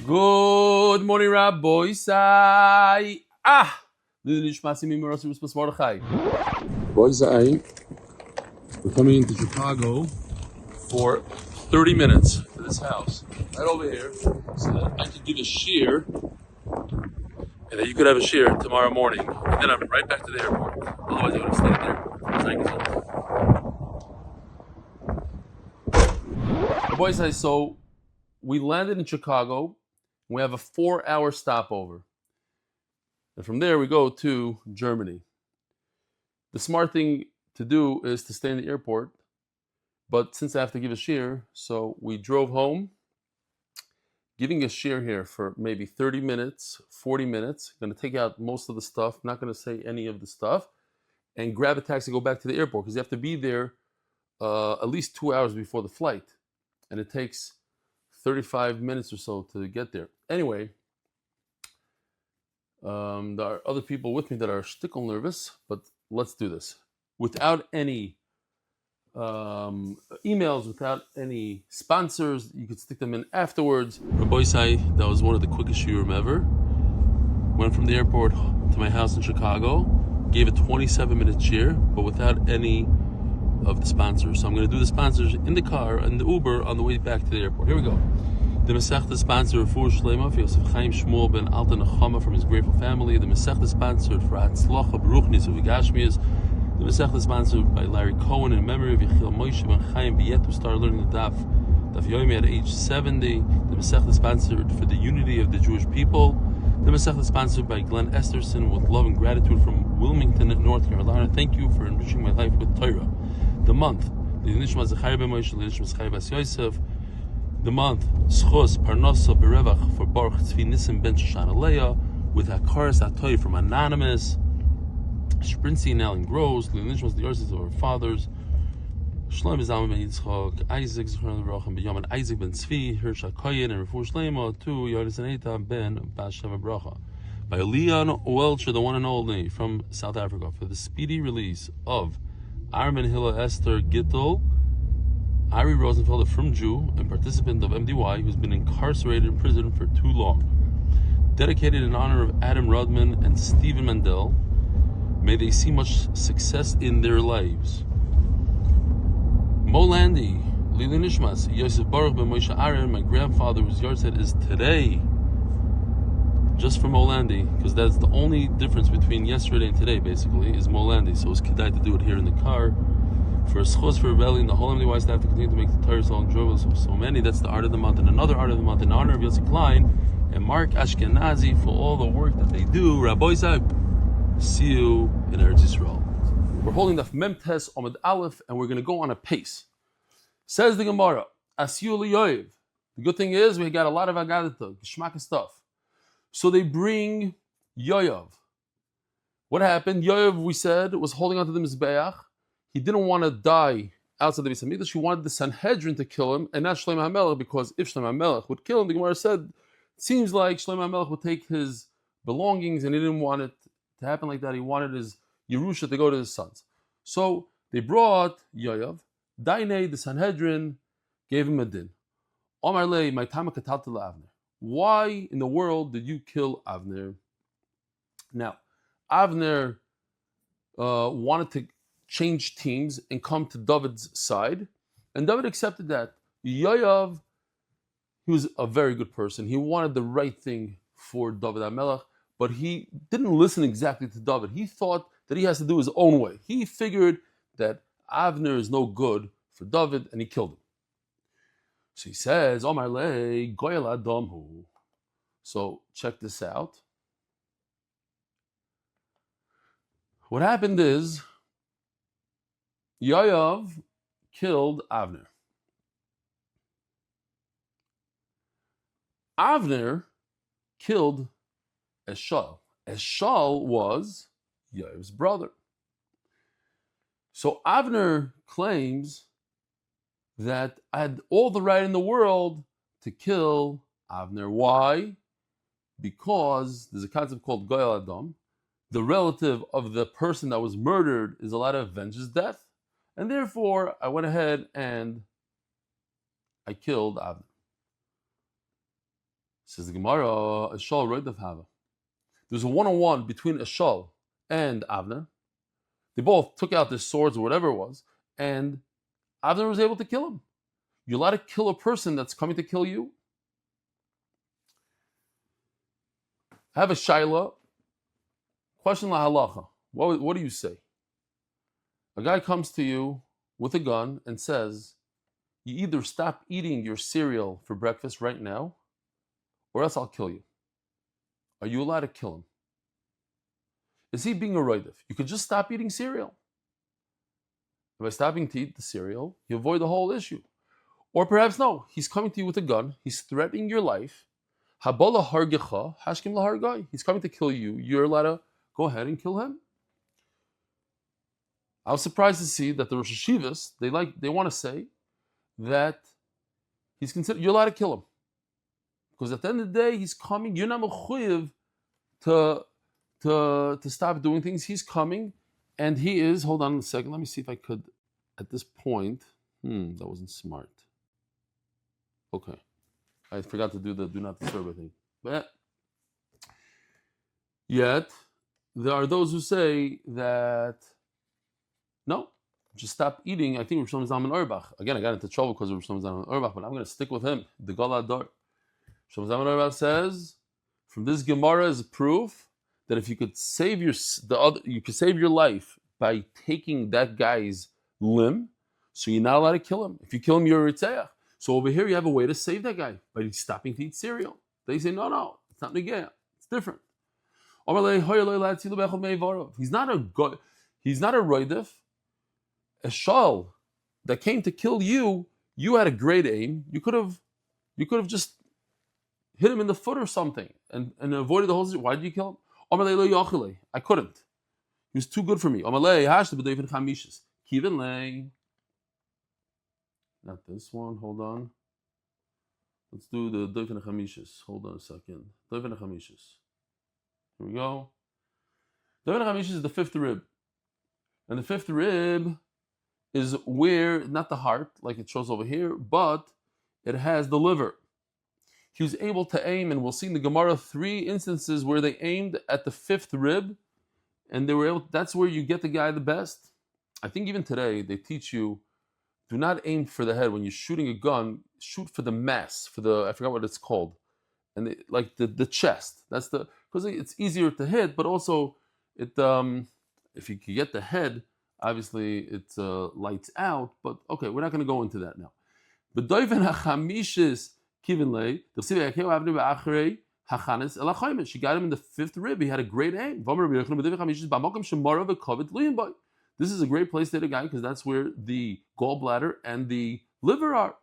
Good morning, Rabbi Sai. Boys, we're coming into Chicago for 30 minutes to this house, right over here, so that I can give a shear, and that you could have a shear tomorrow morning, and then I'm right back to the airport. Otherwise, I would have stayed at the airport. Boys, so we landed in Chicago. We have a 4-hour stopover. And from there, we go to Germany. The smart thing to do is to stay in the airport. But since I have to give a shear, so we drove home, giving a shear here for maybe 30 minutes, 40 minutes. Going to take out most of the stuff, not going to say any of the stuff, and grab a taxi, go back to the airport, because you have to be there at least 2 hours before the flight. And it takes 35 minutes or so to get there. Anyway, there are other people with me that are shtickle nervous, but let's do this. Without any emails, without any sponsors, you could stick them in afterwards. Rabbi Sai, that was one of the quickest shiurim ever. Went from the airport to my house in Chicago, gave a 27-minute shir, but without any of the sponsors. So I'm going to do the sponsors in the car and the Uber on the way back to the airport. Here we go. The Masechta sponsor Refuah Shelaima for Yosef Shmuel ben Alte Nechama from his grateful family. The Masechta sponsored for Hatzlacha, Barukhness, ובגשמיות. The Masechta sponsored by Larry Cohn in memory of Yechiel Moshe Ben Chaim, who started learning the Daf Yomi at age 70. The Masechta sponsored for the unity of the Jewish people. The Masechta sponsored by Glenn Esterson with love and gratitude from Wilmington, North Carolina. Thank you for enriching my life with Torah. The month, the Zchut, Yosef. The month, Zchut, Parnasa, Birevach for Baruch, Tzvi, Nissim, Shoshana, with Hakaras Alte from Anonymous. Shprintzy Alan Gross, the Yosef of our fathers. Shelaima ben Yitzchak, Isaac, Zchut, and Isaac ben Tzvi, Zchut, and Refuah Shelaima, to Yosef ben Baruch. By Leon Welcher, the one and only from South Africa, for the speedy release of Armin Hilla Esther Gittel, Ari Rosenfeld, from Jew and participant of MDY, who's been incarcerated in prison for too long. Dedicated in honor of Adam Rudman and Stephen Mandel. May they see much success in their lives. Molandi, Lili Nishmas, Yosef Baruch ben Moshe Aaron, my grandfather whose yahrzeit is today. Just for Molandi, because that's the only difference between yesterday and today, basically, is Molandi. So it's kedai to do it here in the car. For Zchut, for rebellion, the whole MDY staff to continue to make the Torah so enjoyable so many. That's the art of the month. And another art of the month in honor of Yossi Klein and Mark Ashkenazi for all the work that they do. Rabbi Zai, see you in Eretz Yisrael. We're holding Daf Memtes Amud Aleph, and we're going to go on a pace. Says the Gemara, Asyu Yoyev. The good thing is we got a lot of agadata, geschmack stuff. So they bring Yoyev. What happened? Yoyev, we said, was holding on to the Mizbeach. He didn't want to die outside the Beis Hamikdash. He wanted the Sanhedrin to kill him, and not Shlomo HaMelech, because if Shlomo HaMelech would kill him, the Gemara said, it seems like Shlomo HaMelech would take his belongings, and he didn't want it to happen like that. He wanted his Yerusha to go to his sons. So they brought Yoyev. Dainei, the Sanhedrin, gave him a din. Omar lei, my tama katalta Avner. Why in the world did you kill Avner? Now, Avner wanted to change teams and come to David's side, and David accepted that. Yoyev, he was a very good person. He wanted the right thing for David HaMelech, but he didn't listen exactly to David. He thought that he has to do his own way. He figured that Avner is no good for David, and he killed him. So he says, Omar lei goyel adamhu. So check this out. What happened is, Yoyev killed Avner. Avner killed Eshal. Eshal was Yoyev's brother. So Avner claims that I had all the right in the world to kill Avner. Why? Because there's a concept called Goyal Adam. The relative of the person that was murdered is allowed to avenge his death. And therefore, I went ahead and I killed Avner. Says the Gemara, a shal roid of Hava. There's a one-on-one between a shal and Avner. They both took out their swords or whatever it was, and Avner was able to kill him. You're allowed to kill a person that's coming to kill you. I have a shaila. Question la halacha. What do you say? A guy comes to you with a gun and says, you either stop eating your cereal for breakfast right now, or else I'll kill you. Are you allowed to kill him? Is he being a roidif? You could just stop eating cereal. By stopping to eat the cereal, you avoid the whole issue. Or perhaps no, he's coming to you with a gun, he's threatening your life. Habala hargecha, hashkim lahargai. He's coming to kill you. You're allowed to go ahead and kill him. I was surprised to see that the Rosh Hashivas, they want to say that he's considered, you're allowed to kill him. Because at the end of the day, he's coming, you're not mechuyev to stop doing things. He's coming, and he is, hold on a second, let me see if I could, at this point, that wasn't smart. Okay. I forgot to do the do not disturb thing. But yet, there are those who say that, no, just stop eating. I think Rosh Zalman Auerbach. Again, I got into trouble because of Rosh Zalman Auerbach, but I'm going to stick with him. The Galador. Rosh Zalman Auerbach says, from this Gemara is proof that if you could save you could save your life by taking that guy's limb, so you're not allowed to kill him. If you kill him, you're a Ritzeach. So over here, you have a way to save that guy by stopping to eat cereal. They say, no, it's not Negea. It's different. He's not a roidif. A shal that came to kill you, you had a great aim. You could have just hit him in the foot or something and avoided the whole situation. Why did you kill him? I couldn't. He was too good for me. Not this one, hold on. Let's do the Doifen HaChamishis. Hold on a second. Doifen HaChamishis. Here we go. Doifen HaChamishis is the fifth rib. And the fifth rib is where, not the heart, like it shows over here, but it has the liver. He was able to aim, and we'll see in the Gemara 3 instances where they aimed at the fifth rib, and they were able, that's where you get the guy the best. I think even today they teach you, do not aim for the head. When you're shooting a gun, shoot for the mass, I forgot what it's called. And like the chest. That's because it's easier to hit, but also it if you can get the head, obviously it lights out. But okay, we're not going to go into that now. But Doifen HaChamishis Kivinlei, she got him in the fifth rib. He had a great aim. This is a great place to hit a guy because that's where the gallbladder and the liver are.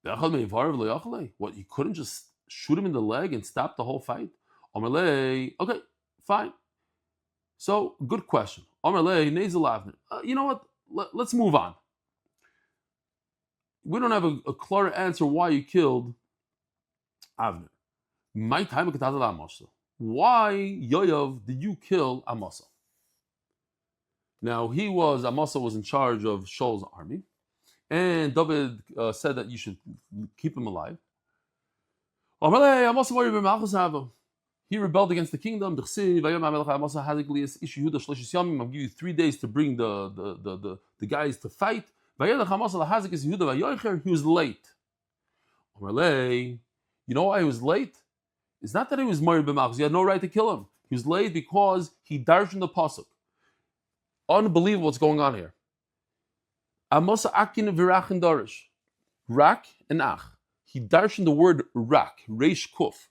What, you couldn't just shoot him in the leg and stop the whole fight? Okay, fine. So, good question. You know what? Let's move on. We don't have a clear answer why you killed Avner. Why, Yoav, did you kill Amasa? Now, Amasa was in charge of Shaul's army, and David said that you should keep him alive. He rebelled against the kingdom. I'll give you 3 days to bring the guys to fight. He was late. You know why he was late? It's not that he was Mori b'malchus. He had no right to kill him. He was late because he darshan the pasuk. Unbelievable what's going on here. Amasa akin v'rach and darish. Rak and ach. He darshan the word rak. Reish kuf.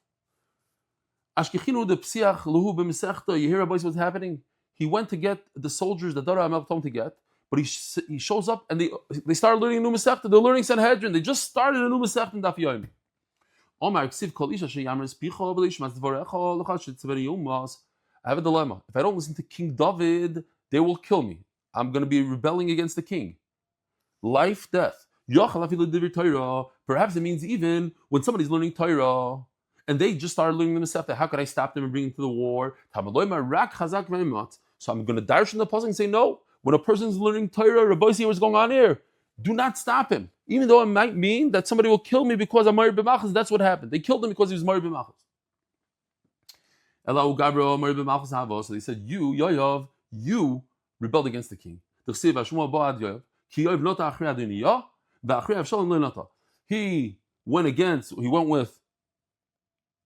Ashkechinu de psiach luhu b'mesechta. You hear about what's happening? He went to get the soldiers that Dara Amelch told him to get. But he shows up and they started learning a new Masechta. They're learning Sanhedrin. They just started a new Masechta in Daf Yomi. I have a dilemma. If I don't listen to King David, they will kill me. I'm going to be rebelling against the king. Life, death. Perhaps it means even when somebody's learning Torah and they just started learning the Masechta, how could I stop them and bring them to the war? So I'm going to darshan the pasuk and say no. When a person's learning Torah, Rabbi, see what's going on here. Do not stop him. Even though it might mean that somebody will kill me because I'm Mari b'machas, that's what happened. They killed him because he was Mari b'machas. So they said, you, Yoav, you rebelled against the king. He went with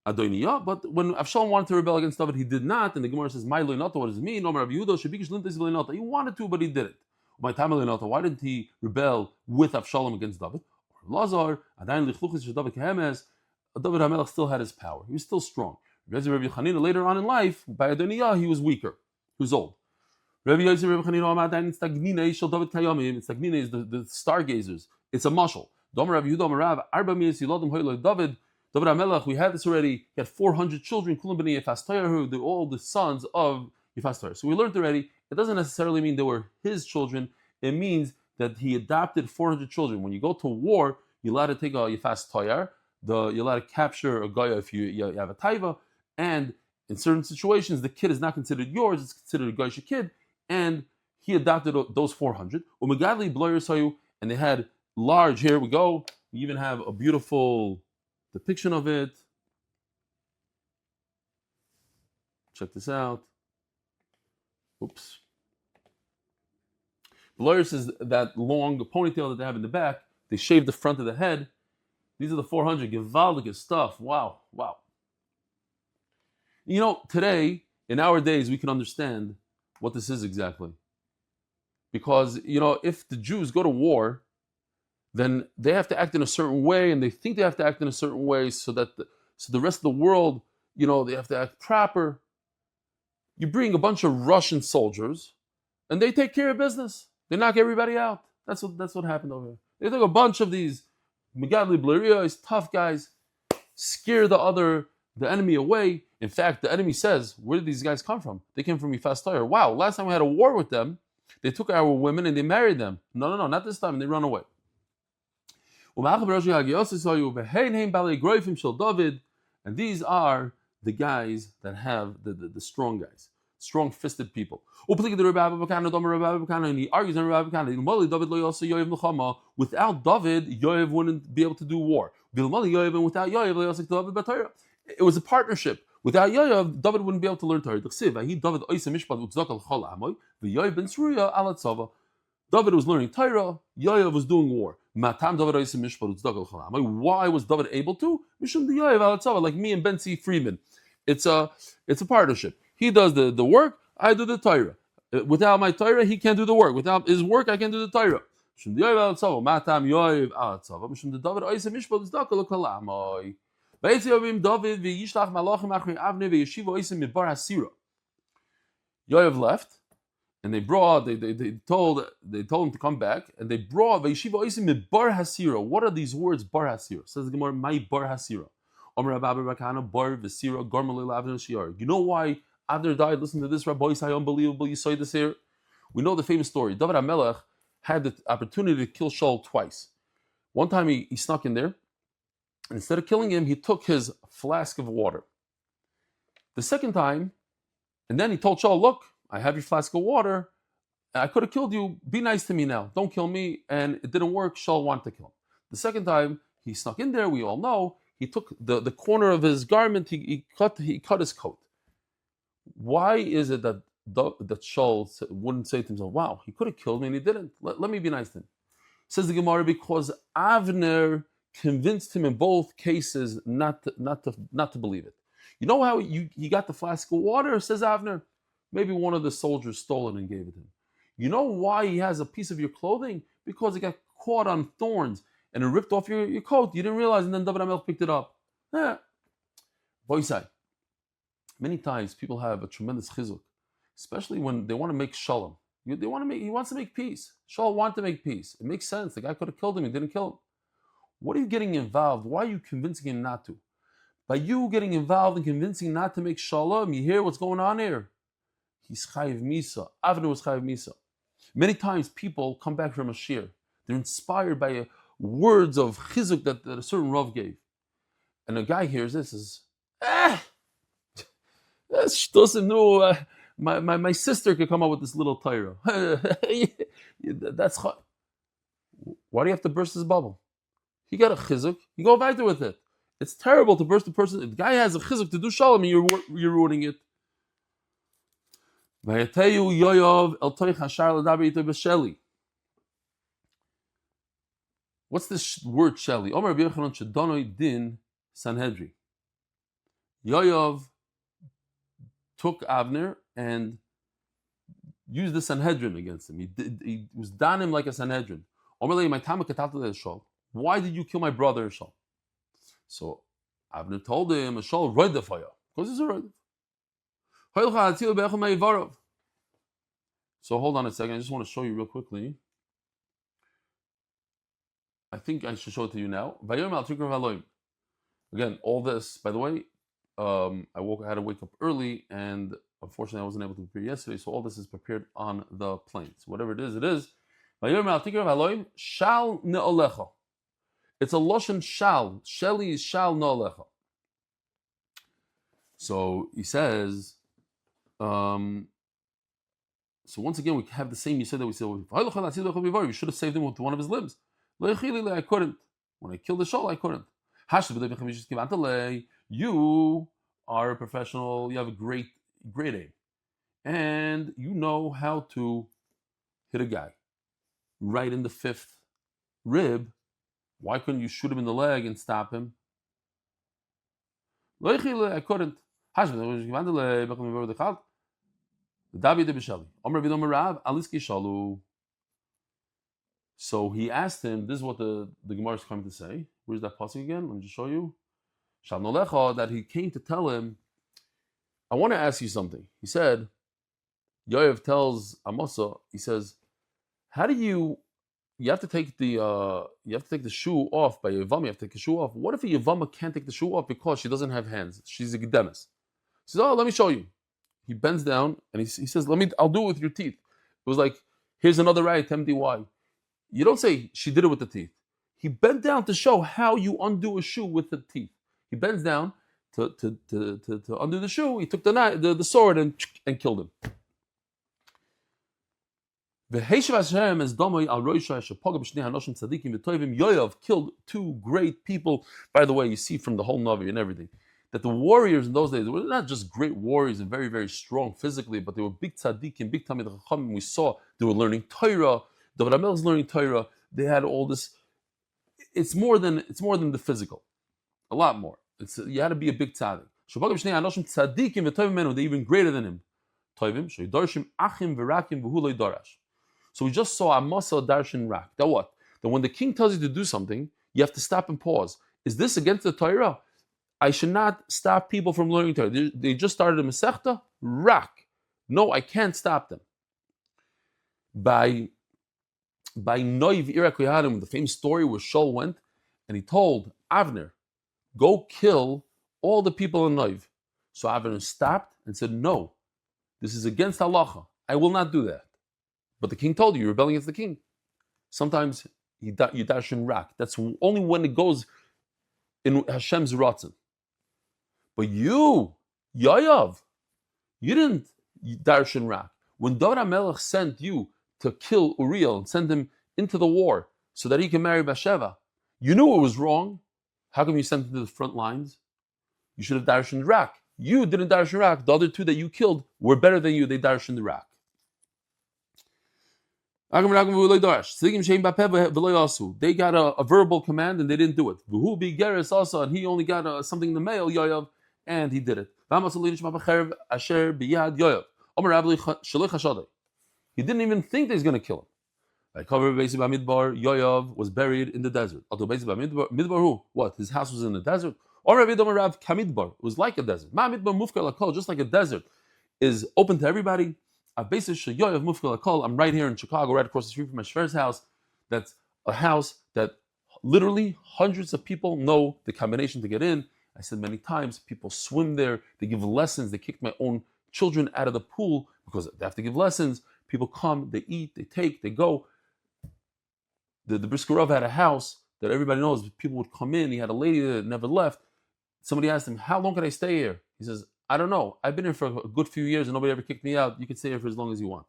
Adoniyah, but when Avshalom wanted to rebel against David, he did not. And the Gemara says, "My loinata, what does it mean?" He wanted to, but he did it. Why didn't he rebel with Avshalom against David? Lazar, David HaMelech still had his power. He was still strong. Later on in life, by Adoniyah, he was weaker. He was old. Stagnina is the stargazers. It's a mashal. David HaMelech, we had this already. He had 400 children, all the sons of Yefas. So we learned already, it doesn't necessarily mean they were his children. It means that he adopted 400 children. When you go to war, you're allowed to take a Yefas Toyar, you're allowed to capture a Goya if you have a Taiva, and in certain situations, the kid is not considered yours, it's considered a Goyish kid, and he adopted those 400. And they had large, here we go, we even have a beautiful depiction of it. Check this out. Oops. The lawyer says that long ponytail that they have in the back, they shaved the front of the head. These are the 400. Gewaldige stuff. Wow. Wow. You know, today, in our days, we can understand what this is exactly. Because, you know, if the Jews go to war, then they have to act in a certain way, and they think they have to act in a certain way so that the rest of the world, you know, they have to act proper. You bring a bunch of Russian soldiers, and they take care of business. They knock everybody out. That's what happened over here. They took a bunch of these Megadli Blerios, tough guys, scare the enemy away. In fact, the enemy says, where did these guys come from? They came from Yefas Toyar. Wow, last time we had a war with them, they took our women and they married them. No, not this time, and they run away. And these are the guys that have the strong guys, strong-fisted people. And he argues on Rabbi Kana. Without David, Yoav wouldn't be able to do war. Without Yoav, it was a partnership. Without Yoav, David wouldn't be able to learn Torah. David was learning Torah, Yoav was doing war. Why was David able to? Like me and Benzi Freeman. It's a partnership. He does the work, I do the Torah. Without my Torah, he can't do the work. Without his work, I can't do the Torah. Yoav left, and they told him to come back, and they brought Vayishiva Oisim Bar Hasira. What are these words, Bar Hasira? Says the Gemara, my Bar Hasira. You know why Avner died? Listen to this, Rabbi Isai, unbelievable. You saw this here. We know the famous story. David HaMelech had the opportunity to kill Shaul twice. One time he snuck in there, and instead of killing him, he took his flask of water. The second time, and then he told Shaul, look, I have your flask of water. I could have killed you. Be nice to me now. Don't kill me. And it didn't work. Shaul wanted to kill him. The second time, he snuck in there. We all know. He took the corner of his garment. He cut his coat. Why is it that Shaul wouldn't say to himself, wow, he could have killed me and he didn't. Let me be nice to him. Says the Gemara, because Avner convinced him in both cases not to believe it. You know how he got the flask of water? Says Avner. Maybe one of the soldiers stole it and gave it to him. You know why he has a piece of your clothing? Because it got caught on thorns and it ripped off your coat. You didn't realize, and then David HaMelech picked it up. Boisai. Many times people have a tremendous chizuk, especially when they want to make shalom. He wants to make peace. Shaul wanted to make peace. It makes sense. The guy could have killed him. He didn't kill him. What are you getting involved? Why are you convincing him not to? By you getting involved and convincing not to make shalom, you hear what's going on here. He's chayiv misa. Avner was chayiv misa. Many times people come back from a shir. They're inspired by words of chizuk that a certain Rav gave. And a guy hears this, says, my sister could come up with this little Torah. That's Why do you have to burst his bubble? He got a chizuk, you go weiter with it. It's terrible to burst the person. If the guy has a chizuk to do shalom and you're ruining it. What's this word Sheli? Omer Rabbi Yochanan Shadonoi Din Sanhedrin. Yoav took Avner and used the Sanhedrin against him. He was done him like a Sanhedrin. Why did you kill my brother Shal? So Avner told him, Shal roid the fire. Because he's a roid. So hold on a second. I just want to show you real quickly. I think I should show it to you now. Again, all this, by the way, I had to wake up early, and unfortunately I wasn't able to prepare yesterday, so all this is prepared on the plane. So whatever it is, it is. Shal ne'olecha. It's a loshen shal. Sheli is shal ne'olecha. So he says, so once again, we have the same yisod that we said, we should have saved him with one of his limbs. I couldn't. When I killed the shol, I couldn't. You are a professional, you have a great aim. And you know how to hit a guy right in the fifth rib. Why couldn't you shoot him in the leg and stop him? I couldn't. So he asked him, this is what the Gemara is coming to say. Where's that passage again? Let me just show you. That he came to tell him, I want to ask you something. He said, Yoav tells Amasa, he says, how do you have to take the shoe off by Yavama, you have to take the shoe off. What if a Yavama can't take the shoe off because she doesn't have hands? She's a Gedemis. He says, let me show you. He bends down and he says, I'll do it with your teeth. It was like, here's another right, MDY. You don't say she did it with the teeth. He bent down to show how you undo a shoe with the teeth. He bends down to undo the shoe. He took the sword and killed him. Yoav killed two great people. By the way, you see from the whole Navi and everything that the warriors in those days were not just great warriors and very, very strong physically, but they were big tzaddikim, big Talmid Chachamim. We saw they were learning Torah. David HaMelech is learning Torah. They had all this. It's more than the physical, a lot more. You had to be a big tzaddik. They're even greater than him. So we just saw Amasa Darshan Rak. That what? That when the king tells you to do something, you have to stop and pause. Is this against the Torah? I should not stop people from learning Torah. They just started a Masechta. Rak. No, I can't stop them. By Noiv Irak Yohanim, the famous story where Shaul went and he told Avner, go kill all the people in Noiv. So Avner stopped and said, no, this is against halacha. I will not do that. But the king told you, you're rebelling against the king. Sometimes you darshan rak. That's only when it goes in Hashem's ratzon. But you, Yoav, you didn't darshan rak. When David HaMelech sent you to kill Uriel and send him into the war so that he can marry Bathsheba, you knew it was wrong. How come you sent him to the front lines? You should have darshan rak. You didn't darshan rak. The other two that you killed were better than you. They darshan rak. They got a verbal command and they didn't do it. And he only got something in the mail, Yoav, and he did it. He didn't even think that he's going to kill him. Like Yoav was buried in the desert. What? His house was in the desert? It was like a desert. Just like a desert is open to everybody. I'm right here in Chicago, right across the street from my shver's house. That's a house that literally hundreds of people know the combination to get in. I said many times, people swim there. They give lessons. They kicked my own children out of the pool because they have to give lessons. People come, they eat, they take, they go. The Briskerov had a house that everybody knows. People would come in. He had a lady that never left. Somebody asked him, how long can I stay here? He says, I don't know. I've been here for a good few years and nobody ever kicked me out. You can stay here for as long as you want.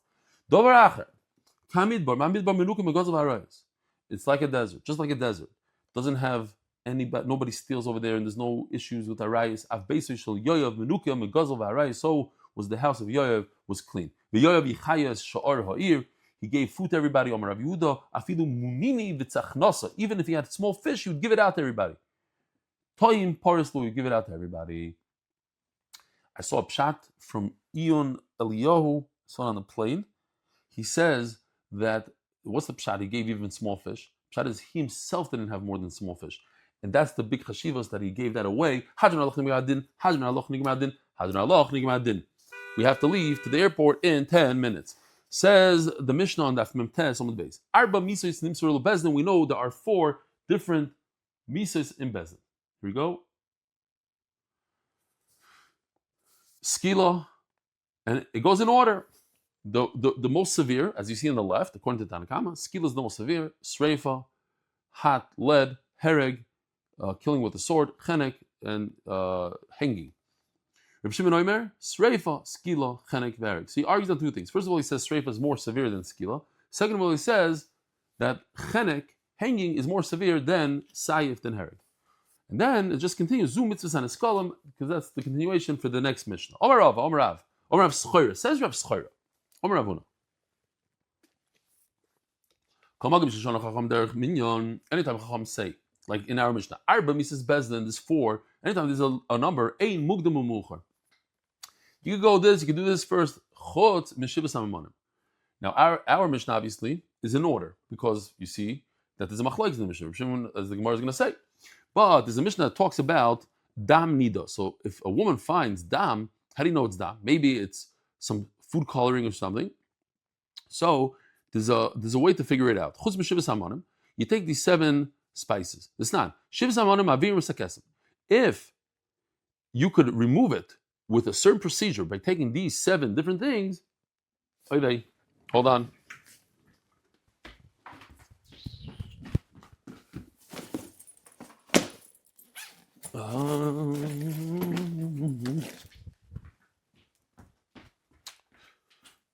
It's like a desert, just like a desert. Doesn't have anybody, nobody steals over there, and there's no issues with arayis. Av beiso shel Yoav menukia megazel v'arayis. So was the house of Yoav was clean. V'Yoav yichayas sha'ar ha'ir. He gave food to everybody. Amar Rav Yehuda, afilu munini v'tzachnasa. Even if he had small fish, he would give it out to everybody. Toyim parislu, he would give it out to everybody. I saw a pshat from Ion Eliyahu, saw it on the plane. He says that, what's the pshat? He gave even small fish. Pshat is he himself didn't have more than small fish. And that's the big chashivas that he gave that away. We have to leave to the airport in 10 minutes. Says the Mishnah on Daf Yomi Amud Beis. Arba misos nimsur bezdin. We know there are 4 different misos in bezdin. Here we go. Skila, and it goes in order. The most severe, as you see on the left, according to Nechama, skila is the most severe. Sreifa, hot, lead, hereg, killing with the sword, chenek, and hanging. Reb Shimon Omer, sreifa, skila, chenek, hereg. So he argues on 2 things. First of all, he says sreifa is more severe than skila. Second of all, he says that chenek, hanging, is more severe than sayif, than hereg. And then it just continues, Zu mitzvahs and eskalim, because that's the continuation for the next Mishnah. Omer Rav, Omer Rav, Omer Rav Zchut, says Rav Zchut, Omer Ravuna. Anytime Chacham say, like in our Mishnah, Arba Mises Bezdin, there's 4, anytime there's a number, Ein Mugdam Umuchar. You could go this, you could do this first, Chutz Meshivas Hamamonim. Now our Mishnah obviously is in order, because you see that there's a machlokes in the Mishnah, as the Gemara is going to say. But there's a Mishnah that talks about dam nida. So if a woman finds dam, how do you know it's dam? Maybe it's some food coloring or something. So there's a way to figure it out. Chutz m'shivas hamanim. You take these 7 spices. It's not shivas hamanim avir v'sakesim. If you could remove it with a certain procedure by taking these 7 different things, hold on.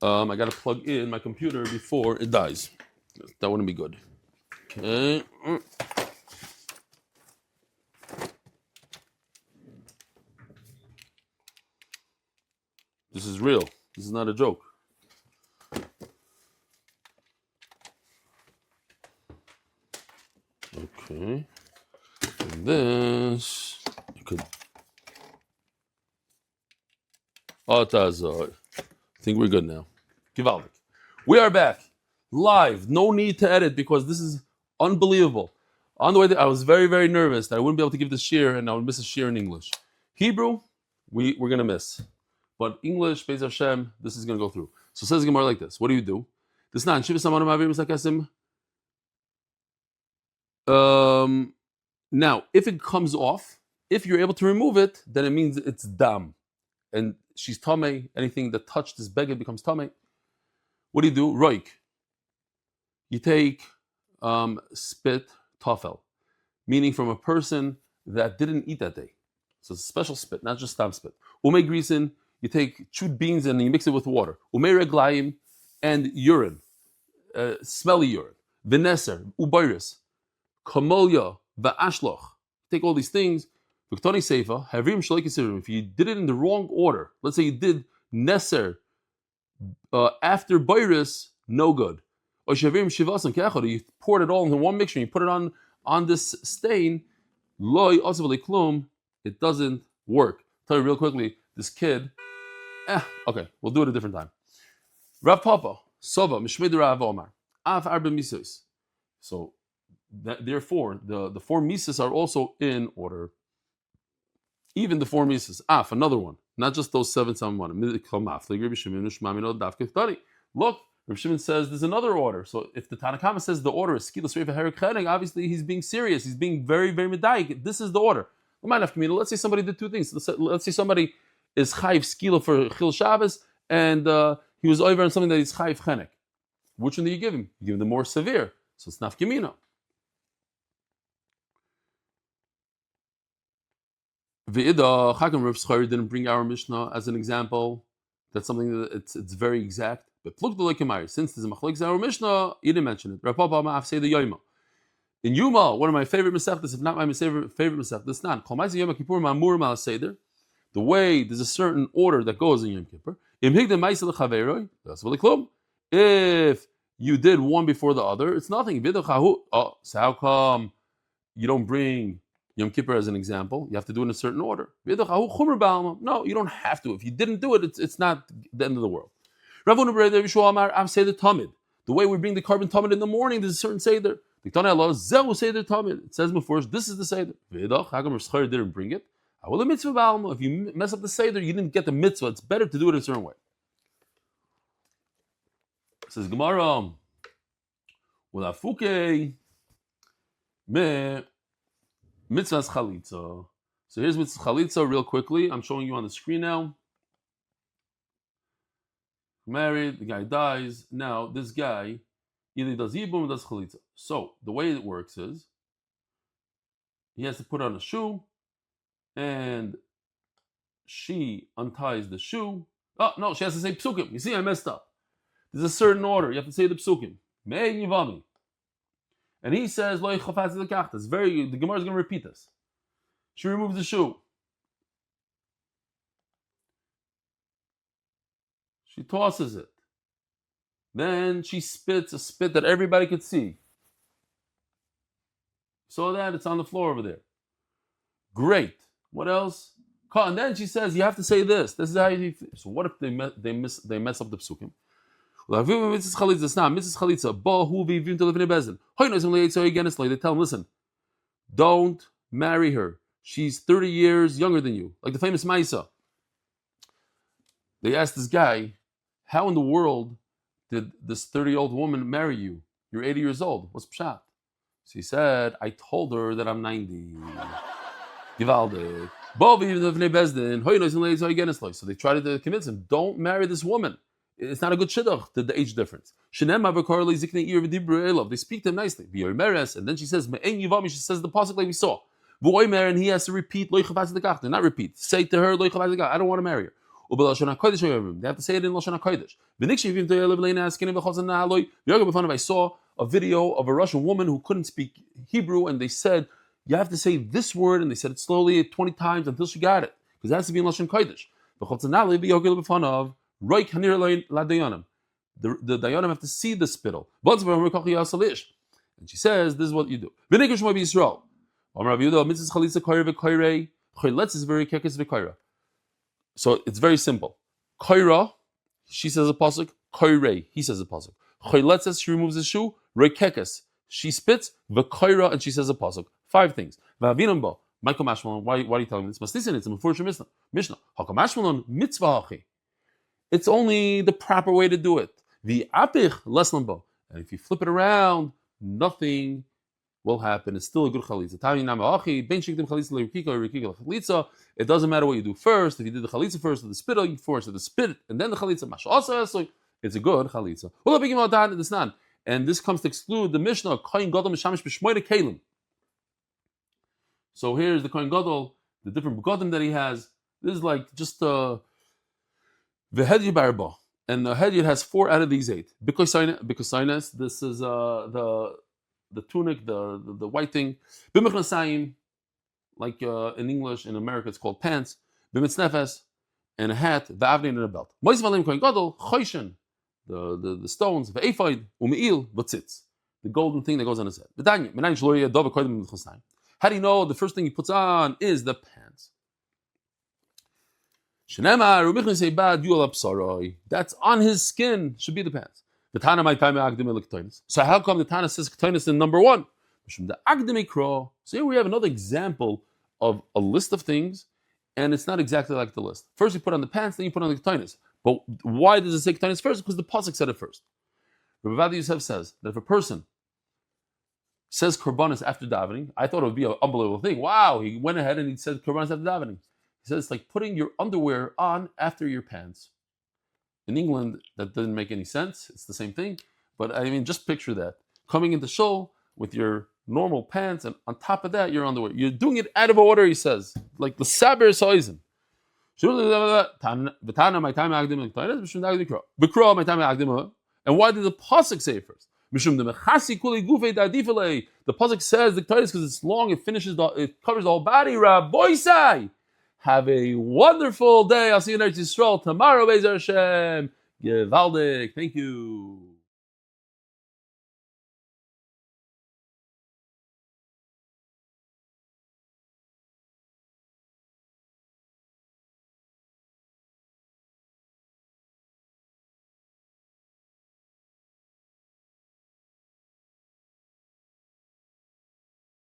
I got to plug in my computer before it dies. That wouldn't be good. Okay. This is real. This is not a joke. Okay. And this, you could. I think we're good now. Givaldik. We are back. Live. No need to edit because this is unbelievable. On the way there, I was very, very nervous that I wouldn't be able to give this shir and I would miss a shir in English. Hebrew, we're going to miss. But English, Beis Hashem, this is going to go through. So it says the Gemara like this. What do you do? This not Shivas Hamanim Avir V'Sakesim. Now, if it comes off, if you're able to remove it, then it means it's dam. And she's tamei. Anything that touched this beged becomes tamei. What do you do? Roik. You take spit tafel, meaning from a person that didn't eat that day. So it's a special spit, not just stam spit. Umei grisin, you take chewed beans and you mix it with water. Umei reglaim, and urine, smelly urine. Vineser, ubayris, kamolya, va'ashloch. Take all these things. If you did it in the wrong order, let's say you did neser after bayris, no good. Or you poured it all into one mixture, you put it on this stain, it doesn't work. Tell you real quickly, this kid, okay, we'll do it a different time. Rav Papa, Sova, Mishmei Rav Omar, Av Arba Misos. So therefore, the 4 mises are also in order. Even the 4 mises. Another one. Not just those 7 Look, Reb Shimon says there's another order. So if the Tanakama says the order is Skila Sreifa Herek Chenek, obviously he's being serious. He's being very, very medayik. This is the order. Let's say somebody did 2 things. Let's say somebody is Chayiv Skila for Chil Shabbos, and he was over on something that is Chayiv Chenek. Which one do you give him? You give him the more severe. So it's Nafkimina. V'ida, Chagam Rav Zchut didn't bring our Mishnah as an example. That's something that it's very exact. But look the Lekemari. Since there's a machlokes our Mishnah, you didn't mention it. Rav Papa Ma'af say the Yoima. In Yuma, one of my favorite Masechtas, if not my favorite Masechtas, not Kol Ma'aseh Yom Kippur Ma'amur Ma'al Seder. The way there's a certain order that goes in Yom Kippur. If you did one before the other, it's nothing. Oh, so how come you don't bring Yom Kippur as an example? You have to do it in a certain order. No, you don't have to. If you didn't do it, it's not the end of the world. The way we bring the carbon tamid in the morning, there's a certain seder. It says before, this is the seder. How come Zchut didn't bring it? If you mess up the seder, you didn't get the mitzvah. It's better to do it a certain way. It says Gemara, mitzvahs chalitza. So here's mitzvahs chalitza real quickly. I'm showing you on the screen now. Married, the guy dies. Now this guy either does yibum or does chalitza. So the way it works is he has to put on a shoe, and she unties the shoe. Oh no, she has to say psukim. You see, I messed up. There's a certain order. You have to say the psukim. Me'en yivami. And he says, Lo yichafaz lekach. The Gemara is going to repeat this. She removes the shoe. She tosses it. Then she spits a spit that everybody could see. Saw that? It's on the floor over there. Great. What else? And then she says, you have to say this. This is how you... So what if they mess up the psukim? They tell him, listen, don't marry her. She's 30 years younger than you. Like the famous Maisa. They asked this guy, how in the world did this 30-year-old woman marry you? You're 80 years old. What's pshat? So he said, I told her that I'm 90. Givalde. So they tried to convince him, don't marry this woman. It's not a good shidduch, the age difference. They speak to him nicely. And then she says, she says the pasuk like we saw. And he has to repeat, not repeat. Say to her, I don't want to marry her. They have to say it in Lashon HaKodesh. I saw a video of a Russian woman who couldn't speak Hebrew, and they said, you have to say this word, and they said it slowly 20 times until she got it, because it has to be in Lashon Kodesh. The Dayanim have to see the spittle. And she says, this is what you do. So it's very simple. Koira, she says a pasuk. Koirei, he says a pasuk. Choyletzes, she removes the shoe. Reikekes, she spits. V'koira, and she says a pasuk. 5 things. V'avinam Michael Mashmalon, why are you telling me this? Must listen, it's a Mefurish Mishnah. Hakam Mashmalon, mitzvah hachi. It's only the proper way to do it. V'apich lesnamba. And if you flip it around, nothing will happen. It's still a good chalitza. It doesn't matter what you do first. If you did the chalitza first, or the spit, you force the spit, and then the chalitza. It's a good chalitza. And this comes to exclude the Mishnah. So here's the Kohen Gadol, the different begodim that he has. This is like just the Hedya Barba. And the Hedya has 4 out of these 8. Because this is the tunic, the white thing. B'mechnasayim, like in English, in America, it's called pants. B'mitznefes, and a hat. V'avnein, and a belt. Moiz v'alim Kohen Gadol, choishen, the stones. V'ephod, u'me'il, v'tzitz, the golden thing that goes on his head. V'danya, menayin shlo yeh dov v'kodim b'mitznasayim. How do you know the first thing he puts on is the pants? That's on his skin, should be the pants. So how come the Tana says Ketainis in number 1? So here we have another example of a list of things, and it's not exactly like the list. First you put on the pants, then you put on the Ketainis. But why does it say Ketainis first? Because the pasuk said it first. Rabbi Yosef says that if a person says korbanos after davening, I thought it would be an unbelievable thing. Wow, he went ahead and he said korbanos after davening. He says it's like putting your underwear on after your pants. In England, that doesn't make any sense. It's the same thing. But I mean, just picture that. Coming into shul with your normal pants, and on top of that, your underwear. You're doing it out of order, he says. Like the saber soizen. And why did the pasuk say it first? Mishum de mechasi kuli gufei da'adifalei. The pasuk says the Torah because it's long, it covers the whole body. Rabboisai. Have a wonderful day. I'll see you in Eretz Yisrael tomorrow. Be'ez Hashem. Gewaldig. Thank you.